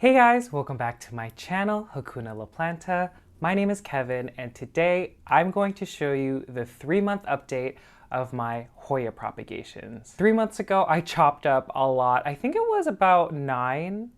Hey guys, welcome back to my channel, HAKUNALAPLANTA. My name is Kevin, and today I'm going to show you the 3-month update of my Hoya propagations. 3 months ago, I chopped up a lot. I think it was about 9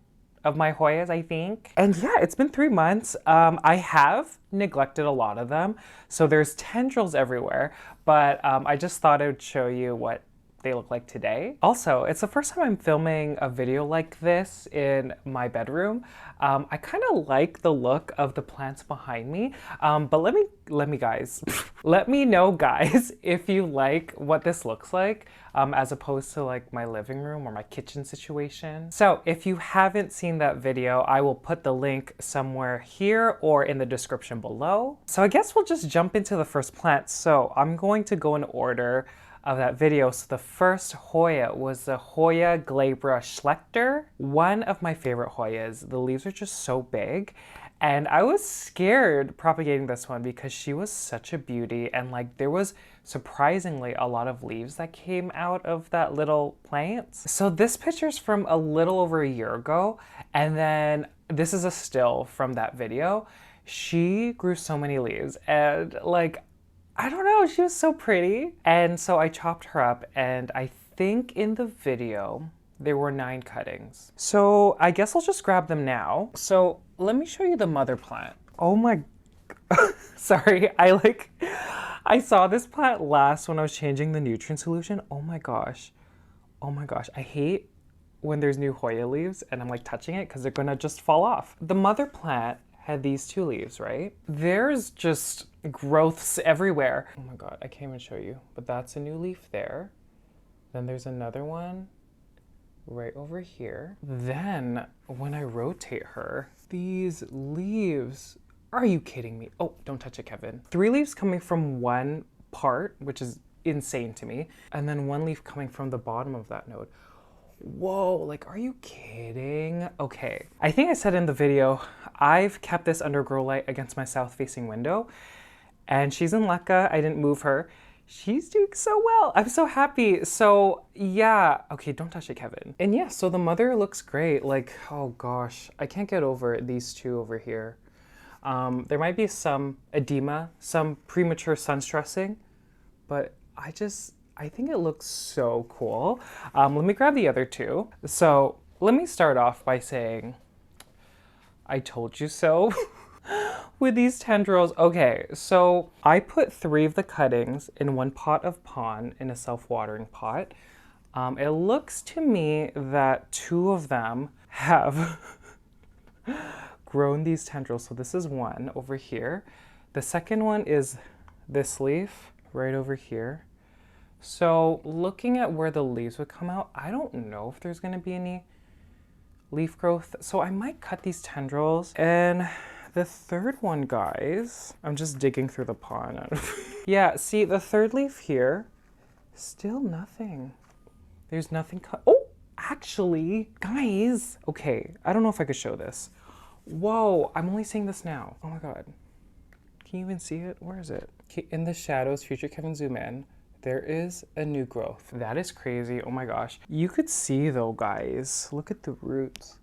of my Hoyas, I think. And yeah, it's been 3 months. I have neglected a lot of them, so there's tendrils everywhere, but I just thought I would show you what they look like today. Also, it's the first time I'm filming a video like this in my bedroom. I kind of like the look of the plants behind me, but let me guys, let me know guys if you like what this looks like as opposed to like my living room or my kitchen situation. So if you haven't seen that video, I will put the link somewhere here or in the description below. So I guess we'll just jump into the first plant. So I'm going to go in order of that video. So the first Hoya was the Hoya Glabra Nectar, one of my favorite Hoyas. The leaves are just so big, and I was scared propagating this one because she was such a beauty, and like there was surprisingly a lot of leaves that came out of that little plant. So this picture's from a little over a year ago, and then this is a still from that video. She grew so many leaves, and like I don't know, she was so pretty. And so I chopped her up, and I think in the video there were 9 cuttings. So I guess I'll just grab them now. So let me show you the mother plant. Oh my, sorry, I saw this plant last when I was changing the nutrient solution. Oh my gosh, I hate when there's new Hoya leaves and I'm like touching it because they're gonna just fall off. The mother plant had these 2 leaves, right? There's just growths everywhere. Oh my God, I can't even show you, but that's a new leaf there. Then there's another one right over here. Then when I rotate her, these leaves, are you kidding me? Oh, don't touch it, Kevin. 3 leaves coming from one part, which is insane to me. And then 1 leaf coming from the bottom of that node. Whoa, like, are you kidding? Okay, I think I said in the video, I've kept this under grow light against my south-facing window, and she's in LECA. I didn't move her. She's doing so well. I'm so happy. So yeah, okay, don't touch it, Kevin. And yeah, so the mother looks great. Like, oh gosh, I can't get over these 2 over here. There might be some edema, some premature sun stressing, but I think it looks so cool. Let me grab the other 2. So let me start off by saying, I told you so with these tendrils. Okay, so I put 3 of the cuttings in 1 pot of pon in a self-watering pot. It looks to me that 2 of them have grown these tendrils. So this is 1 over here. The second one is this leaf right over here. So looking at where the leaves would come out, I don't know if there's gonna be any leaf growth. So I might cut these tendrils. And the third one, guys, I'm just digging through the pond. Yeah, see the 3rd leaf here, still nothing. There's nothing cut. Oh, actually, guys. Okay, I don't know if I could show this. Whoa, I'm only seeing this now. Oh my God. Can you even see it? Where is it? Okay, in the shadows, future Kevin zoom in. There is a new growth. That is crazy. Oh my gosh. You could see though, guys, look at the roots.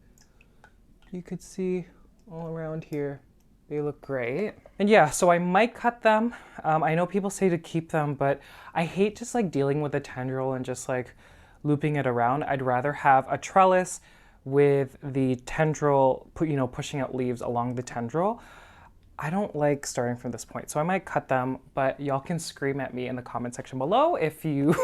You could see all around here. They look great. And yeah, so I might cut them. I know people say to keep them, but I hate just like dealing with a tendril and just like looping it around. I'd rather have a trellis with the tendril, pushing out leaves along the tendril. I don't like starting from this point, so I might cut them, but y'all can scream at me in the comment section below if you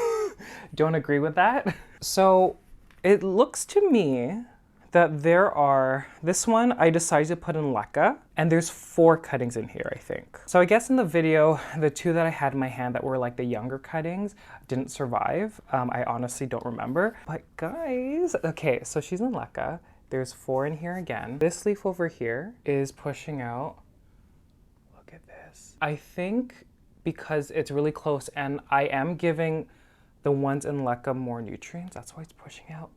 don't agree with that. So it looks to me that there are, this one I decided to put in LECA, and there's 4 cuttings in here, I think. So I guess in the video, the 2 that I had in my hand that were like the younger cuttings didn't survive. I honestly don't remember, but guys, okay, so she's in LECA. There's 4 in here again. This leaf over here is pushing out. I think because it's really close and I am giving the ones in LECA more nutrients, that's why it's pushing out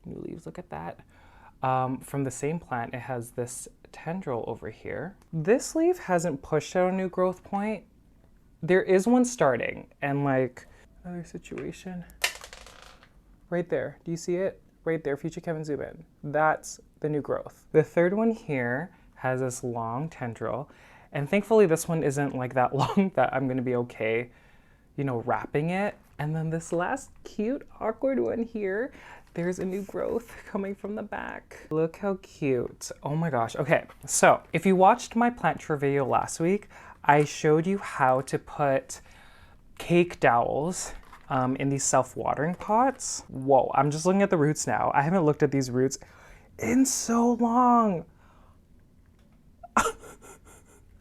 new leaves. Look at that. From the same plant, it has this tendril over here. This leaf hasn't pushed out a new growth point. There is one starting, and like another situation right there. Do you see it? Right there, future Kevin zoom in. That's the new growth. The third one here has this long tendril, and thankfully this one isn't like that long that I'm gonna be okay, you know, wrapping it. And then this last cute, awkward one here, there's a new growth coming from the back. Look how cute. Oh my gosh. Okay, so if you watched my plant tour video last week, I showed you how to put cake dowels in these self-watering pots. Whoa, I'm just looking at the roots now. I haven't looked at these roots in so long.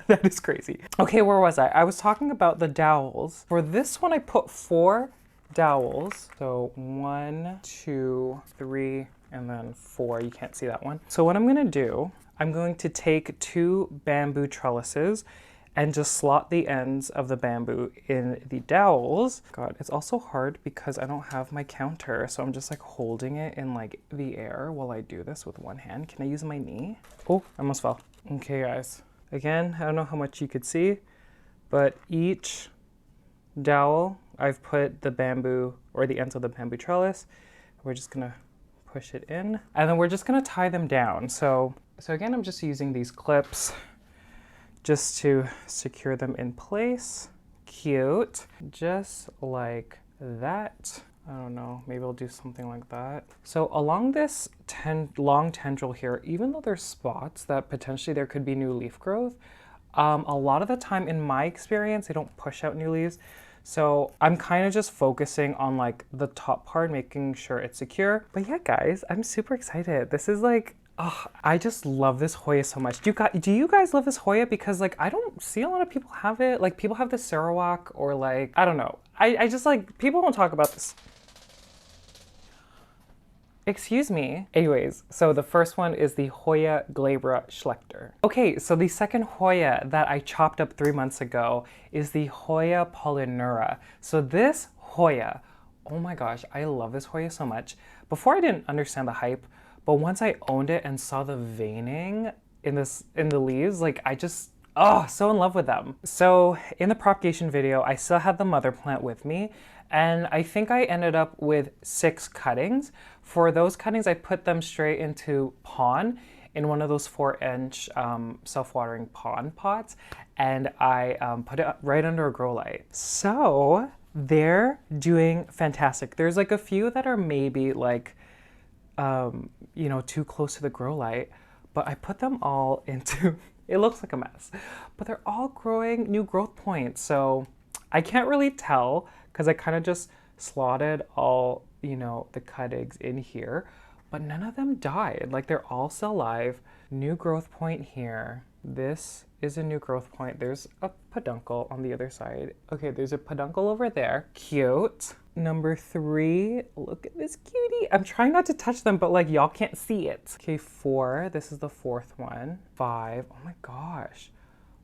That is crazy. Okay, where was I? I was talking about the dowels. For this one, I put 4 dowels. So 1, 2, 3, and then 4. You can't see that one. So what I'm gonna do, I'm going to take 2 bamboo trellises and just slot the ends of the bamboo in the dowels. God, it's also hard because I don't have my counter, so I'm just like holding it in like the air while I do this with one hand. Can I use my knee? Oh, I almost fell. Okay, guys. Again, I don't know how much you could see, but each dowel, I've put the bamboo or the ends of the bamboo trellis. We're just gonna push it in, and then we're just gonna tie them down. So again, I'm just using these clips just to secure them in place. Cute, just like that. I don't know, maybe I'll do something like that. So along this long tendril here, even though there's spots that potentially there could be new leaf growth, a lot of the time in my experience, they don't push out new leaves. So I'm kind of just focusing on like the top part, making sure it's secure. But yeah, guys, I'm super excited. This is like, oh, I just love this Hoya so much. Do you guys love this Hoya? Because like, I don't see a lot of people have it. Like people have the Sarawak or like, I don't know. I just like, people don't talk about this. Excuse me. Anyways, so the first one is the Hoya Glabra Schlechter. Okay, so the second Hoya that I chopped up 3 months ago is the Hoya Polyneura. So this Hoya, oh my gosh, I love this Hoya so much. Before I didn't understand the hype, but once I owned it and saw the veining in the leaves, like I just, oh, so in love with them. So in the propagation video, I still had the mother plant with me, and I think I ended up with 6 cuttings. For those cuttings, I put them straight into pon in one of those 4-inch self-watering pon pots, and I put it right under a grow light. So they're doing fantastic. There's like a few that are maybe like, you know, too close to the grow light, but I put them all into, it looks like a mess, but they're all growing new growth points. So I can't really tell because I kind of just slotted all, you know, the cuttings in here, but none of them died. Like they're all still alive. New growth point here. This is a new growth point. There's a peduncle on the other side. Okay, there's a peduncle over there. Cute. Number 3, look at this cutie. I'm trying not to touch them, but like y'all can't see it. Okay, 4, this is the 4th one. 5, oh my gosh.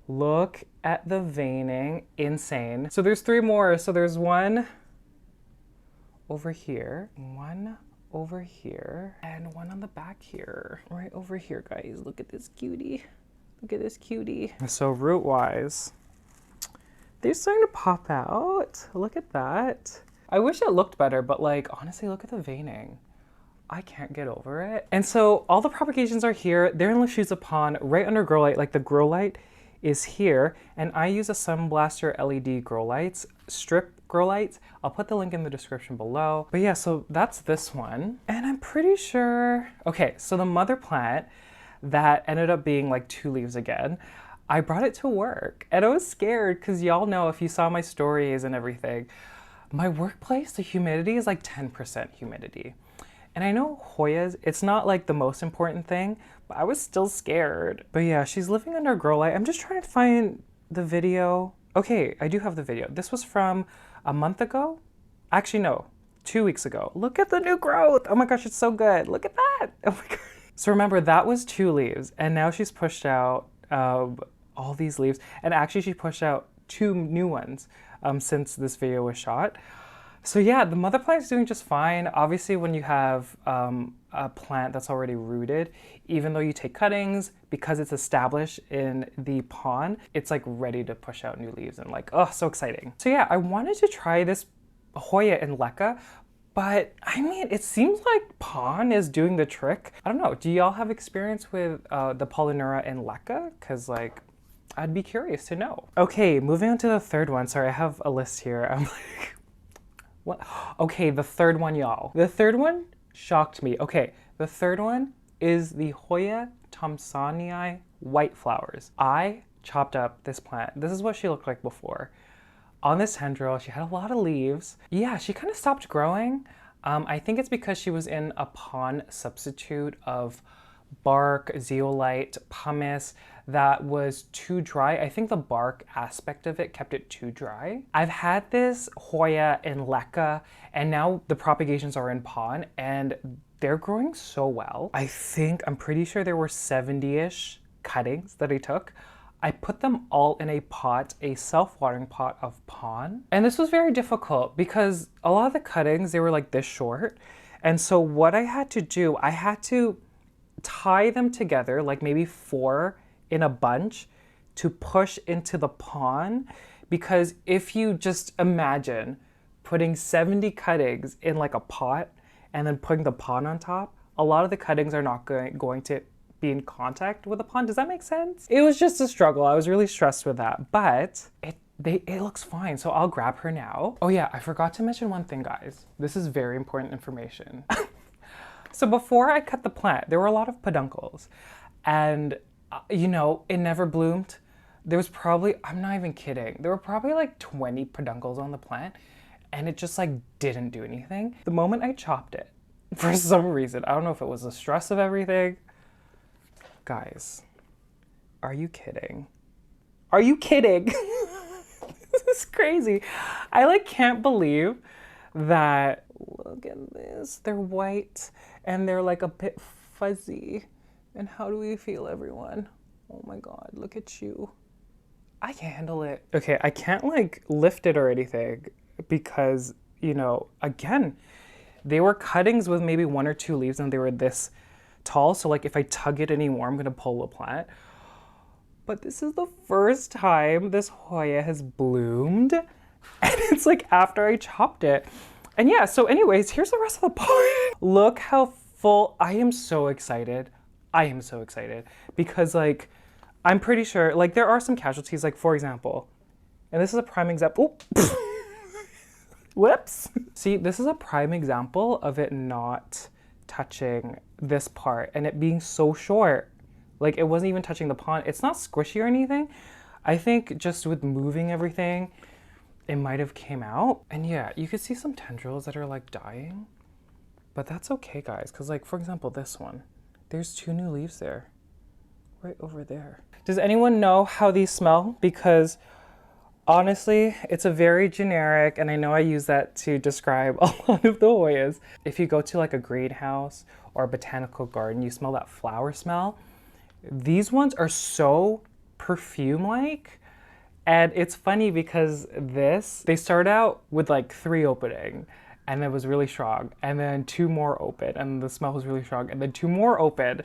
Look at the veining, insane. So there's 3 more. So there's 1 over here, 1 over here, and 1 on the back here. Right over here, guys. Look at this cutie. Look at this cutie. So root-wise, they're starting to pop out. Look at that. I wish it looked better, but like, honestly, look at the veining. I can't get over it. And so all the propagations are here. They're in Lechuza Pon, right under grow light. Like the grow light is here, and I use a Sunblaster LED grow lights, strip grow lights. I'll put the link in the description below. But yeah, so that's this one. And I'm pretty sure, okay, so the mother plant that ended up being like 2 leaves again, I brought it to work and I was scared because y'all know, if you saw my stories and everything, my workplace, the humidity is like 10% humidity. And I know Hoyas, it's not like the most important thing, but I was still scared. But yeah, she's living under a grow light. I'm just trying to find the video. Okay, I do have the video. This was from a month ago. Actually, no, 2 weeks ago. Look at the new growth. Oh my gosh, it's so good. Look at that. Oh my God. So remember, that was 2 leaves, and now she's pushed out all these leaves. And actually, she pushed out 2 new ones since this video was shot. So yeah, the mother plant is doing just fine. Obviously, when you have a plant that's already rooted, even though you take cuttings, because it's established in the pon, it's like ready to push out new leaves and like, oh, so exciting. So yeah, I wanted to try this Hoya in LECA, But I mean, it seems like Pon is doing the trick. I don't know, do y'all have experience with the Polyneura and LECA? Because like, I'd be curious to know. Okay, moving on to the third one. Sorry, I have a list here. I'm like, what? Okay, the third one, y'all. The third one shocked me. Okay, the third one is the Hoya Thompsonii white flowers. I chopped up this plant. This is what she looked like before. On this tendril, she had a lot of leaves. Yeah, she kind of stopped growing. I think it's because she was in a pon substitute of bark, zeolite, pumice that was too dry. I think the bark aspect of it kept it too dry. I've had this Hoya in LECA, and now the propagations are in pon, and they're growing so well. I'm pretty sure there were 70-ish cuttings that I took. I put them all in a pot, a self-watering pot of pon. And this was very difficult because a lot of the cuttings, they were like this short. And so what I had to do, I had to tie them together, like maybe 4 in a bunch to push into the pon. Because if you just imagine putting 70 cuttings in like a pot and then putting the pon on top, a lot of the cuttings are not going to be in contact with the pon. Does that make sense? It was just a struggle. I was really stressed with that, but it looks fine. So I'll grab her now. Oh yeah, I forgot to mention one thing, guys. This is very important information. So before I cut the plant, there were a lot of peduncles, and you know, it never bloomed. There was probably, I'm not even kidding, there were probably like 20 peduncles on the plant, and it just like didn't do anything. The moment I chopped it, for some reason, I don't know if it was the stress of everything. Guys, are you kidding? Are you kidding? This is crazy. I like can't believe that, look at this. They're white and they're like a bit fuzzy. And how do we feel, everyone? Oh my God, look at you. I can't handle it. Okay, I can't like lift it or anything because, you know, again, they were cuttings with maybe 1 or 2 leaves and they were this tall, so like if I tug it anymore, I'm gonna pull the plant. But this is the first time this Hoya has bloomed, and it's like after I chopped it. And yeah, so anyways, here's the rest of the pot. Look how full. I am so excited. I am so excited because like, I'm pretty sure, like there are some casualties, like for example, and this is a prime example. Whoops. See, this is a prime example of it not touching this part and it being so short. Like it wasn't even touching the pon. It's not squishy or anything. I think just with moving everything, it might have came out. And yeah, you could see some tendrils that are like dying, but that's okay, guys. Cause like, for example, this one, there's 2 new leaves there, right over there. Does anyone know how these smell? Because honestly, it's a very generic, and I know I use that to describe a lot of the Hoyas. If you go to like a greenhouse or a botanical garden, you smell that flower smell. These ones are so perfume-like, and it's funny because they start out with like 3 opening, and it was really strong, and then 2 more open, and the smell was really strong, and then 2 more open.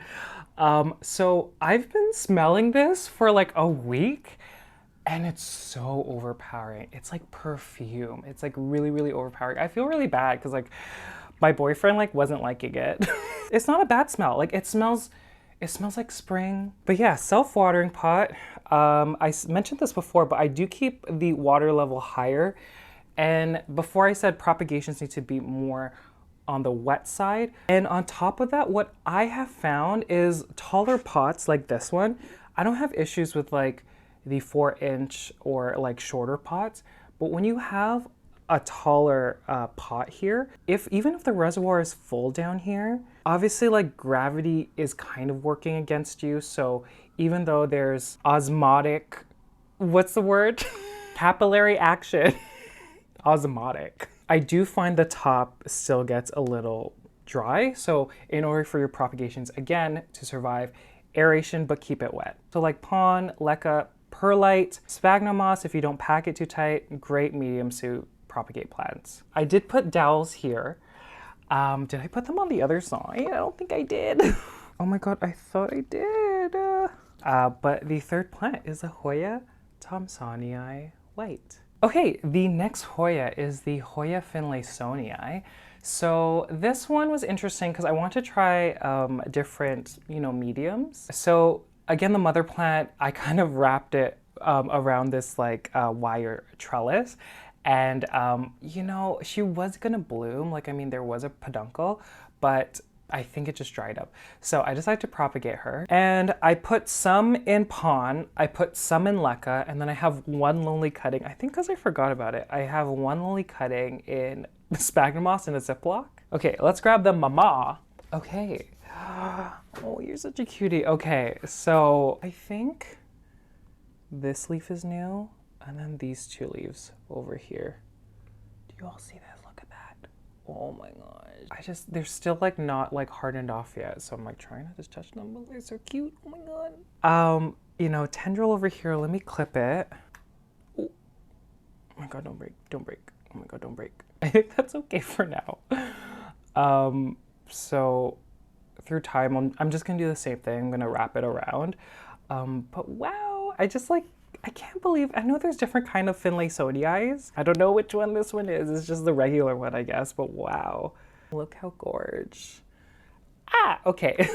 So I've been smelling this for like a week, and it's so overpowering. It's like perfume. It's like really, really overpowering. I feel really bad because like my boyfriend like wasn't liking it. It's not a bad smell. Like it smells like spring. But yeah, self-watering pot. I mentioned this before, but I do keep the water level higher. And before I said propagations need to be more on the wet side. And on top of that, what I have found is taller pots like this one. I don't have issues with like the 4-inch or like shorter pots, but when you have a taller pot here, even if the reservoir is full down here, obviously like gravity is kind of working against you. So even though there's osmotic, what's the word? Capillary action, osmotic. I do find the top still gets a little dry. So in order for your propagations, again, to survive, aeration, but keep it wet. So like pon, LECA, perlite, sphagnum moss, if you don't pack it too tight, great mediums to propagate plants. I did put dowels here. Did I put them on the other side? I don't think I did. Oh my God, I thought I did. But the third plant is a Hoya Thompsonii white. Okay, the next Hoya is the Hoya Finlaysonii. So this one was interesting because I want to try different, mediums. So again, the mother plant, I kind of wrapped it around this like wire trellis. And, she was gonna bloom. Like, I mean, there was a peduncle, but I think it just dried up. So I decided to propagate her. And I put some in Pon, I put some in LECA, and then I have one lonely cutting. I think because I forgot about it, I have one lonely cutting in sphagnum moss in a Ziploc. Okay, let's grab the mama. Okay. Oh, you're such a cutie. Okay, so I think this leaf is new, and then these two leaves over here. Do you all see this? Look at that. Oh my gosh. They're still like not like hardened off yet, so I'm like trying not to touch them, but they're so cute. Oh my god. Tendril over here, let me clip it. Oh my god, don't break, don't break. Oh my god, don't break. I think that's okay for now. So through time, I'm just gonna do the same thing. I'm gonna wrap it around. But wow, I can't believe, I know there's different kind of Finlaysonii. I don't know which one this one is. It's just the regular one, I guess, but wow. Look how gorge. Ah, okay.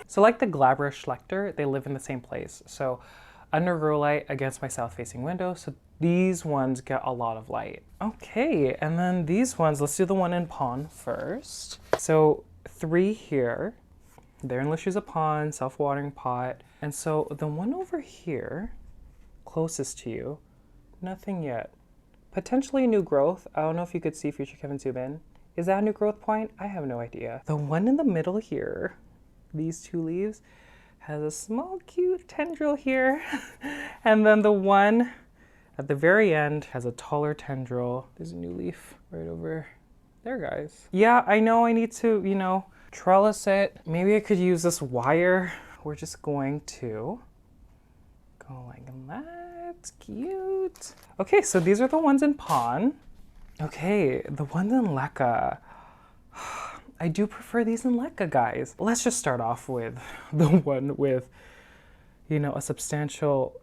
So like the Glabra Schlechter, they live in the same place. So under grow light against my south-facing window. So these ones get a lot of light. Okay, and then these ones, let's do the one in Pon first. So 3 here. They're in Lechuza Pon, self-watering pot. And so the one over here, closest to you, nothing yet. Potentially new growth. I don't know if you could see future Kevin zoom in. Is that a new growth point? I have no idea. The one in the middle here, these 2 leaves, has a small cute tendril here. And then the one at the very end has a taller tendril. There's a new leaf right over there, guys. Yeah, I know I need to, trellis it. Maybe I could use this wire. We're just going to go like that. Cute. Okay, so these are the ones in Pon. Okay, the ones in LECA. I do prefer these in LECA, guys. Let's just start off with the one with, a substantial,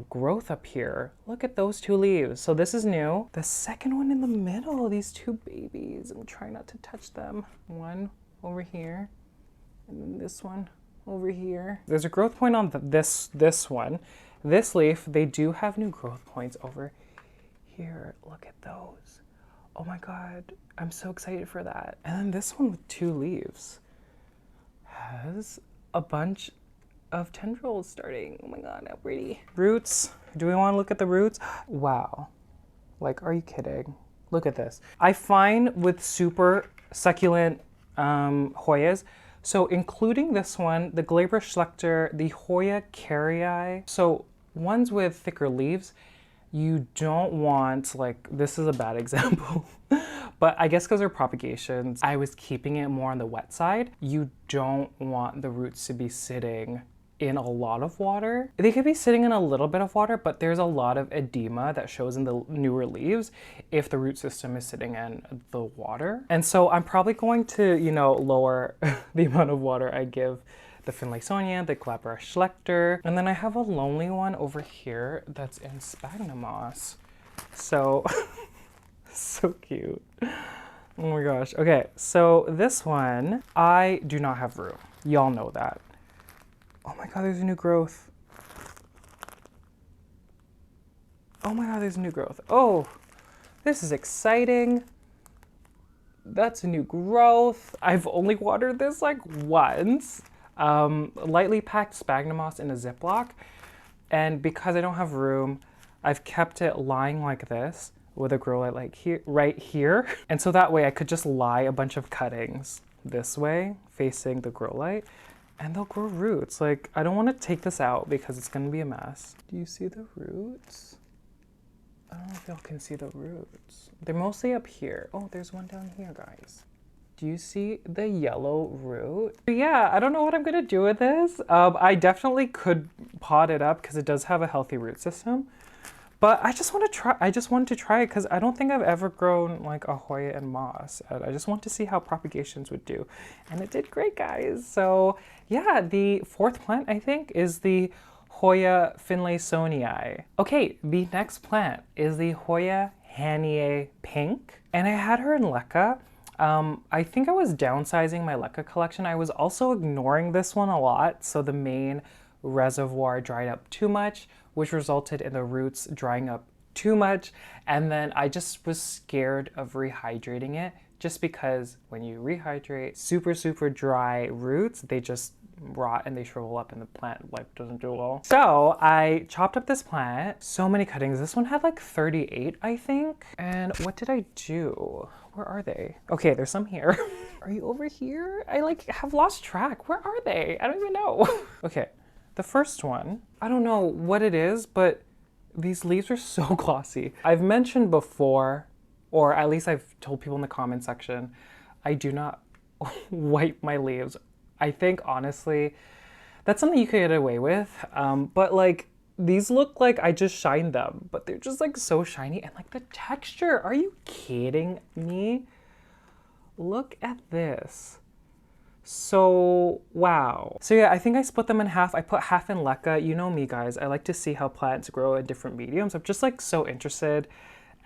growth up here. Look at those 2 leaves. So this is new. The second one in the middle, these 2 babies. I'm trying not to touch them. One over here, and then this one over here. There's a growth point on this one. This leaf, they do have new growth points over here. Look at those. Oh my god, I'm so excited for that. And then this one with 2 leaves has a bunch of tendrils starting. Oh my god, how pretty. Roots. Do we want to look at the roots? Wow. Like, are you kidding? Look at this. I find with super succulent Hoyas, so including this one, the Glabra Schlechter, the Hoya carrii, so ones with thicker leaves, you don't want, like, this is a bad example, but I guess because they're propagations, I was keeping it more on the wet side. You don't want the roots to be sitting in a lot of water. They could be sitting in a little bit of water, but there's a lot of edema that shows in the newer leaves if the root system is sitting in the water. And so I'm probably going to, lower the amount of water I give the Finlaysonii, the Glabra Schlechter, and then I have a lonely one over here that's in sphagnum moss. So, so cute. Oh my gosh. Okay, so this one, I do not have room. Y'all know that. Oh my god, there's a new growth. Oh my god, there's a new growth. Oh, this is exciting. That's a new growth. I've only watered this like once. Lightly packed sphagnum moss in a Ziploc. And because I don't have room, I've kept it lying like this with a grow light like here, right here. And so that way I could just lie a bunch of cuttings this way, facing the grow light. And they'll grow roots. Like, I don't want to take this out because it's going to be a mess. Do you see the roots? I don't know if y'all can see the roots. They're mostly up here. Oh, there's one down here, guys. Do you see the yellow root? Yeah, I don't know what I'm going to do with this. I definitely could pot it up because it does have a healthy root system. But I just want to try. I just wanted to try it because I don't think I've ever grown like a Hoya in moss. I just want to see how propagations would do, and it did great, guys. So yeah, the 4th plant I think is the Hoya Finlaysonii. Okay, the next plant is the Hoya Hanie Pink, and I had her in LECA. I think I was downsizing my LECA collection. I was also ignoring this one a lot, so the main reservoir dried up too much, which resulted in the roots drying up too much, and then I just was scared of rehydrating it, just because when you rehydrate super dry roots, they just rot and they shrivel up and the plant doesn't do well. So I chopped up this plant, so many cuttings. This one had like 38, I think. And what did I do? Where are they? Okay, there's some here. Are you over here? I like have lost track. Where are they? I don't even know. Okay, the first one, I don't know what it is, but these leaves are so glossy. I've mentioned before, or at least I've told people in the comment section, I do not wipe my leaves. I think honestly, that's something you could get away with. But like, these look like I just shined them, but they're just like so shiny, and like the texture, are you kidding me? Look at this. So, wow. So yeah, I think I split them in half. I put half in LECA. You know me, guys. I like to see how plants grow in different mediums. I'm just like so interested,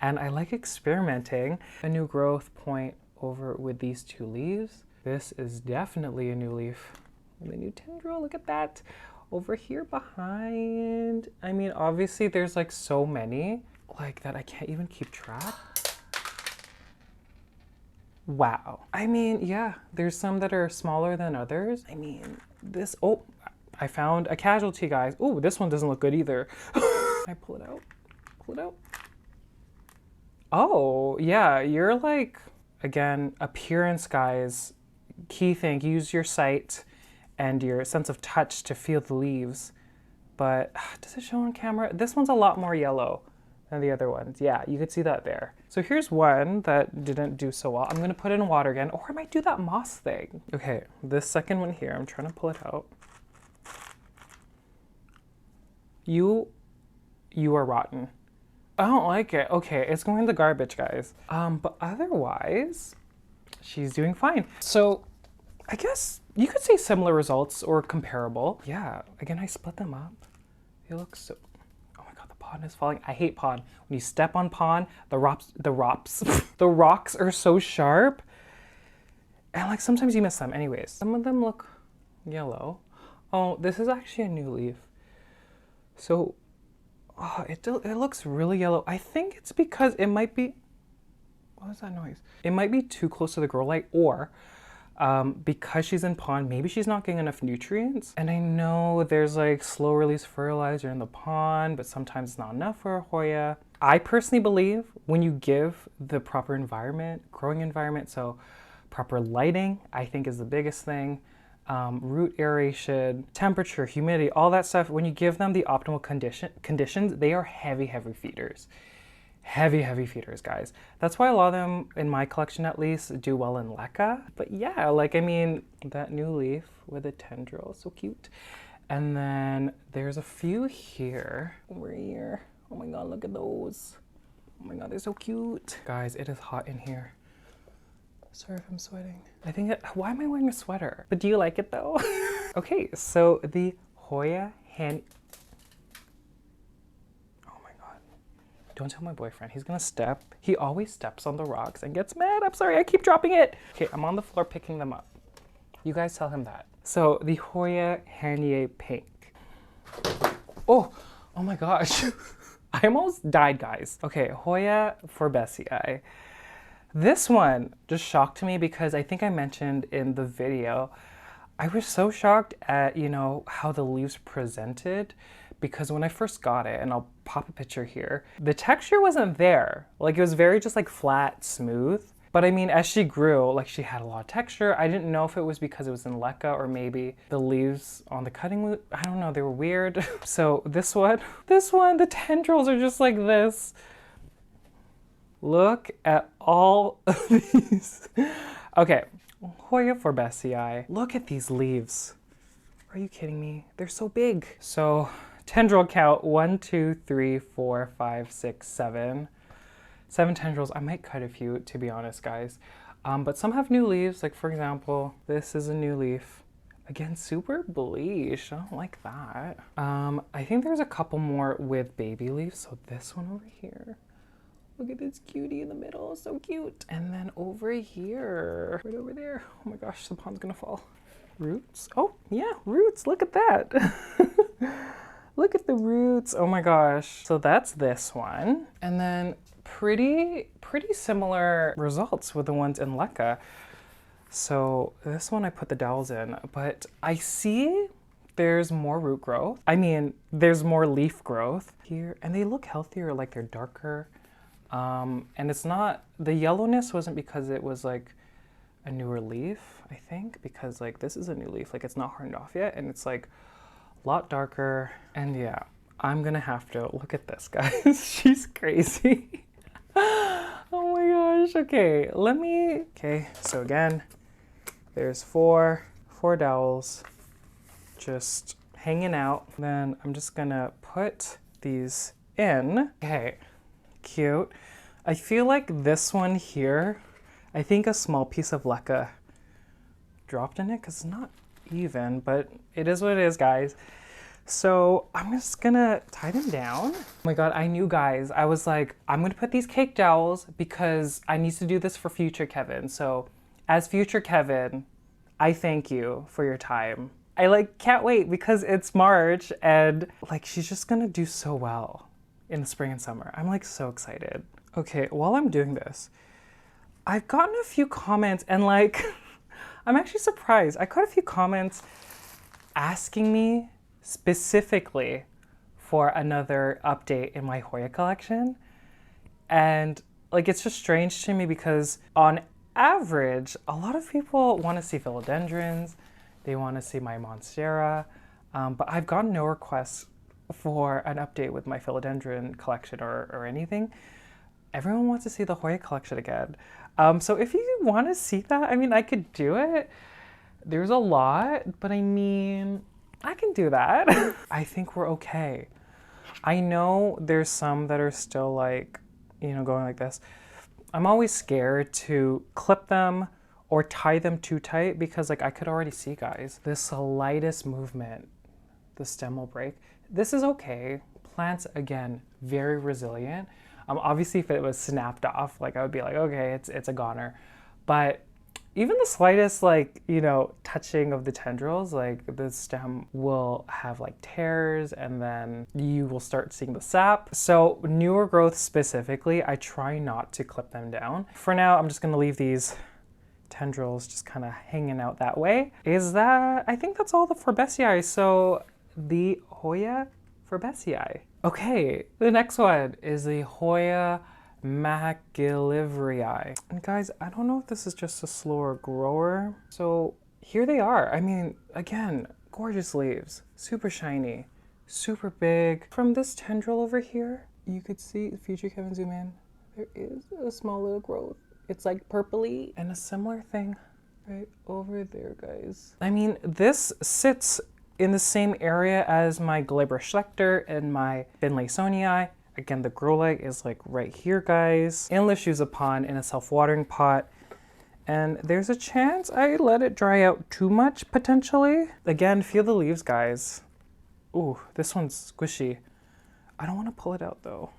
and I like experimenting. A new growth point over with these two leaves. This is definitely a new leaf. And the new tendril, look at that. Over here behind. I mean, obviously there's like so many like that I can't even keep track. Wow. I mean, yeah, there's some that are smaller than others. I mean, this, oh, I found a casualty, guys. Oh, this one doesn't look good either. Can I pull it out? Pull it out? Oh, yeah, you're like, again, appearance, guys. Key thing, use your sight and your sense of touch to feel the leaves. But does it show on camera? This one's a lot more yellow than the other ones. Yeah, you could see that there. So here's one that didn't do so well. I'm gonna put it in water again, or I might do that moss thing. Okay, this second one here, I'm trying to pull it out. You are rotten. I don't like it. Okay, it's going in the garbage, guys. But otherwise, she's doing fine. So I guess you could say similar results or comparable. Yeah, again, I split them up. It looks so, oh my God, the pond is falling. I hate pond. When you step on pond, the rocks are so sharp. And like sometimes you miss them. Anyways, some of them look yellow. Oh, this is actually a new leaf. So, oh, it looks really yellow. I think it's because it might be, what was that noise? It might be too close to the grow light, or because she's in pond, maybe she's not getting enough nutrients. And I know there's like slow release fertilizer in the pond, but sometimes it's not enough for a Hoya. I personally believe when you give the proper environment, growing environment, so proper lighting, I think is the biggest thing. Root aeration, temperature, humidity, all that stuff. When you give them the optimal conditions, they are heavy feeders. Heavy feeders, guys. That's why a lot of them, in my collection at least, do well in LECA. But yeah, like, I mean, that new leaf with a tendril, so cute. And then there's a few here, over here. Oh my God, look at those. Oh my God, they're so cute. Guys, it is hot in here. Sorry if I'm sweating. I think, why am I wearing a sweater? But do you like it though? Okay, so the Hoya hand, don't tell my boyfriend, he's gonna step. He always steps on the rocks and gets mad. I'm sorry, I keep dropping it. Okay, I'm on the floor picking them up. You guys tell him that. So the Hoya Hanier Pink. Oh my gosh. I almost died, guys. Okay, Hoya FloraBloom. This one just shocked me because I think I mentioned in the video, I was so shocked at, you know, how the leaves presented. Because when I first got it, and I'll pop a picture here, the texture wasn't there. Like, it was very just like flat, smooth. But I mean, as she grew, like, she had a lot of texture. I didn't know if it was because it was in LECA or maybe the leaves on the cutting, I don't know, they were weird. So this one, the tendrils are just like this. Look at all of these. Okay, Hoya FloraBloom. Look at these leaves. Are you kidding me? They're so big. So, tendril count, 1, 2, 3, 4, 5, 6, 7. 7 tendrils. I might cut a few, to be honest, guys. But some have new leaves. Like, for example, this is a new leaf. Again, super bleached. I don't like that. I think there's a couple more with baby leaves. So this one over here. Look at this cutie in the middle, so cute. And then over here, right over there. Oh my gosh, the pond's gonna fall. Roots, oh yeah, roots, look at that. Look at the roots, oh my gosh. So that's this one. And then pretty similar results with the ones in LECA. So this one I put the dowels in, but I see there's more root growth. I mean, there's more leaf growth here, and they look healthier, like they're darker. And it's not, the yellowness wasn't because it was like a newer leaf, I think, because like this is a new leaf, like it's not hardened off yet, and it's like a lot darker. And yeah, I'm gonna have to look at this, guys. She's crazy. Oh my gosh. Okay, okay, so again, there's four dowels just hanging out. Then I'm just gonna put these in. Okay, cute. I feel like this one here, I think a small piece of LECA dropped in it because it's not even, but it is what it is, guys. So I'm just gonna tie them down. Oh my God, I knew, guys. I was like, I'm gonna put these cake dowels because I need to do this for future Kevin. So as future Kevin, I thank you for your time. I like can't wait because it's March and like she's just gonna do so well in the spring and summer. I'm like so excited. Okay, while I'm doing this, I've gotten a few comments and like, I'm actually surprised. I got a few comments asking me specifically for another update in my Hoya collection. And like, it's just strange to me because on average, a lot of people want to see philodendrons. They want to see my MONSTERA, but I've gotten no requests for an update with my philodendron collection or anything. Everyone wants to see the Hoya collection again. So if you want to see that, I mean, I could do it. There's a lot, but I mean, I can do that. I think we're okay. I know there's some that are still like, you know, going like this. I'm always scared to clip them or tie them too tight because like I could already see, guys, the slightest movement, the stem will break. This is okay. Plants, again, very resilient. Obviously if it was snapped off, like I would be like, okay, it's a goner. But even the slightest, like, you know, touching of the tendrils, like the stem will have like tears and then you will start seeing the sap. So newer growth specifically, I try not to clip them down. For now, I'm just gonna leave these tendrils just kind of hanging out that way. I think that's all the Fabaceae. So the Hoya Fabaceae. Okay, the next one is the Hoya McGillivrii. And guys, I don't know if this is just a slower grower. So here they are. I mean, again, gorgeous leaves, super shiny, super big. From this tendril over here, you could see, future Kevin, zoom in, there is a small little growth. It's like purpley, and a similar thing right over there, guys. I mean, this sits in the same area as my Glabra and my Finlaysonii. Again, the grow leg is like right here, guys. In Lechuza Pon in a self-watering pot. And there's a chance I let it dry out too much, potentially. Again, feel the leaves, guys. Ooh, this one's squishy. I don't want to pull it out though.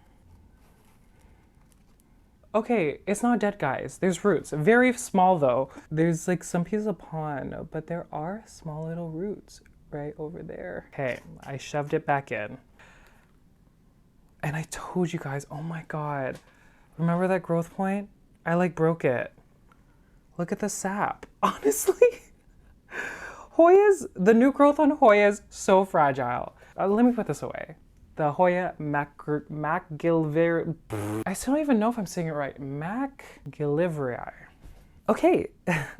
Okay, it's not dead, guys. There's roots. Very small though. There's like some pieces of pon, but there are small little roots right over there. Okay, I shoved it back in. And I told you guys, oh my God. Remember that growth point? I like broke it. Look at the sap. Honestly, Hoyas, the new growth on Hoyas, so fragile. Let me put this away. The Hoya McGillivrii. I still don't even know if I'm saying it right. McGillivrii. Okay,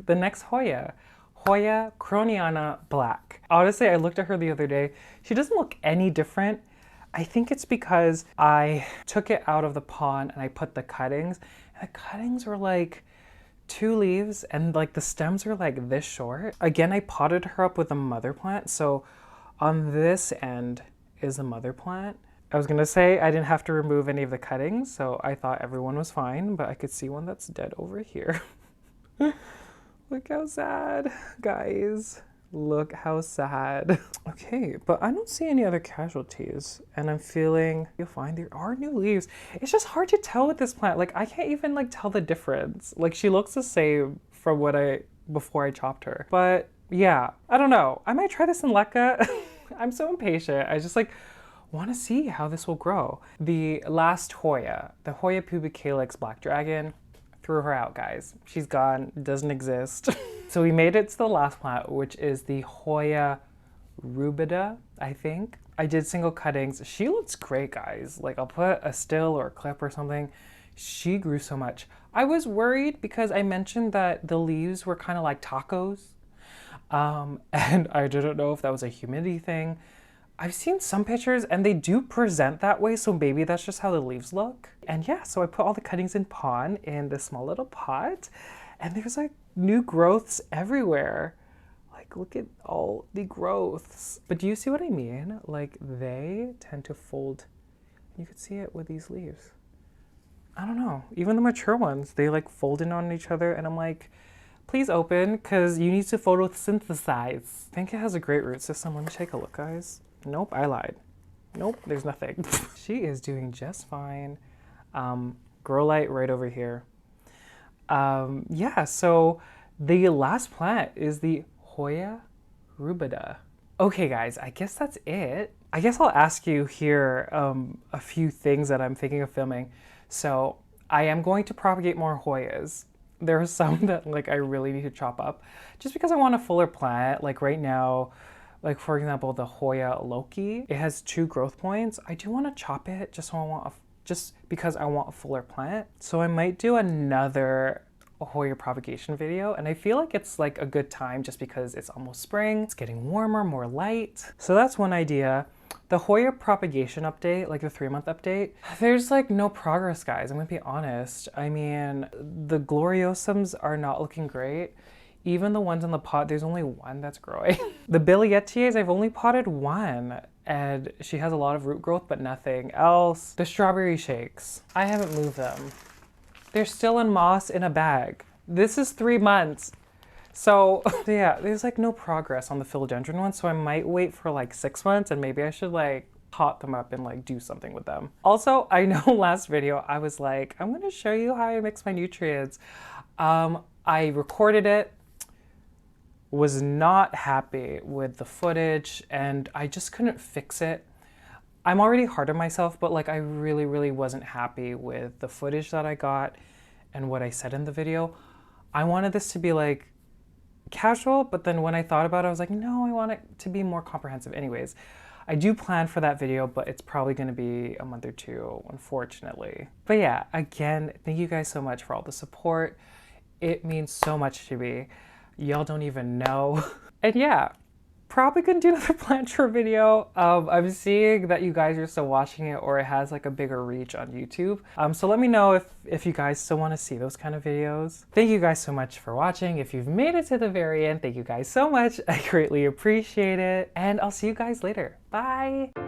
the next Hoya. Hoya Krohniana Black. Honestly, I looked at her the other day. She doesn't look any different. I think it's because I took it out of the pond and I put the cuttings. And the cuttings were like 2 leaves and like the stems were like this short. Again, I potted her up with a mother plant. So on this end is a mother plant. I was gonna say I didn't have to remove any of the cuttings, so I thought everyone was fine, but I could see one that's dead over here. Look how sad, guys. Look how sad. Okay, but I don't see any other casualties, and I'm feeling you'll find there are new leaves. It's just hard to tell with this plant. Like I can't even like tell the difference. Like she looks the same from before I chopped her. But yeah, I don't know. I might try this in LECA. I'm so impatient. I just like want to see how this will grow. The last Hoya, the Hoya pubicalyx black dragon, threw her out, guys. She's gone, doesn't exist. So we made it to the last plant, which is the Hoya rubida, I think. I did single cuttings. She looks great, guys. Like I'll put a still or a clip or something. She grew so much. I was worried because I mentioned that the leaves were kind of like tacos. And I didn't know if that was a humidity thing. I've seen some pictures and they do present that way, so maybe that's just how the leaves look. And yeah, so I put all the cuttings in pon in this small little pot, and there's like new growths everywhere. Like look at all the growths. But do you see what I mean? Like they tend to fold. You could see it with these leaves. I don't know, even the mature ones, they like fold in on each other, and I'm like, please open, because you need to photosynthesize. I think it has a great root system. Let me take a look, guys. Nope, I lied. Nope, there's nothing. She is doing just fine. Grow light right over here. Yeah, so the last plant is the Hoya rubida. Okay, guys, I guess that's it. I guess I'll ask you here a few things that I'm thinking of filming. So I am going to propagate more Hoyas. There are some that like I really need to chop up just because I want a fuller plant. Like right now, like for example, the Hoya Loki, it has 2 growth points. I do want to chop it just because I want a fuller plant. So I might do another Hoya propagation video, and I feel like it's like a good time just because it's almost spring, it's getting warmer, more light. So that's one idea. The Hoya propagation update, like the 3-month update, there's like no progress, guys. I'm gonna be honest. I mean, the Gloriosums are not looking great. Even the ones in the pot, there's only one that's growing. The Billietias, I've only potted one, and she has a lot of root growth, but nothing else. The strawberry shakes, I haven't moved them. They're still in moss in a bag. This is 3 months. So yeah, there's like no progress on the philodendron one, so I might wait for like 6 months, and maybe I should like pot them up and like do something with them. Also, I know last video I was like, I'm gonna show you how I mix my nutrients. I recorded it, was not happy with the footage, and I just couldn't fix it. I'm already hard on myself, but like I really wasn't happy with the footage that I got and what I said in the video. I wanted this to be like casual, but then when I thought about it, I was like, no, I want it to be more comprehensive. Anyways, I do plan for that video, but it's probably gonna be a month or 2, unfortunately. But yeah, again, thank you guys so much for all the support. It means so much to me. Y'all don't even know. And yeah, probably gonna do another plant tour video. I'm seeing that you guys are still watching it, or it has like a bigger reach on YouTube. So let me know if you guys still want to see those kind of videos. Thank you guys so much for watching. If you've made it to the very end, thank you guys so much. I greatly appreciate it. And I'll see you guys later. Bye.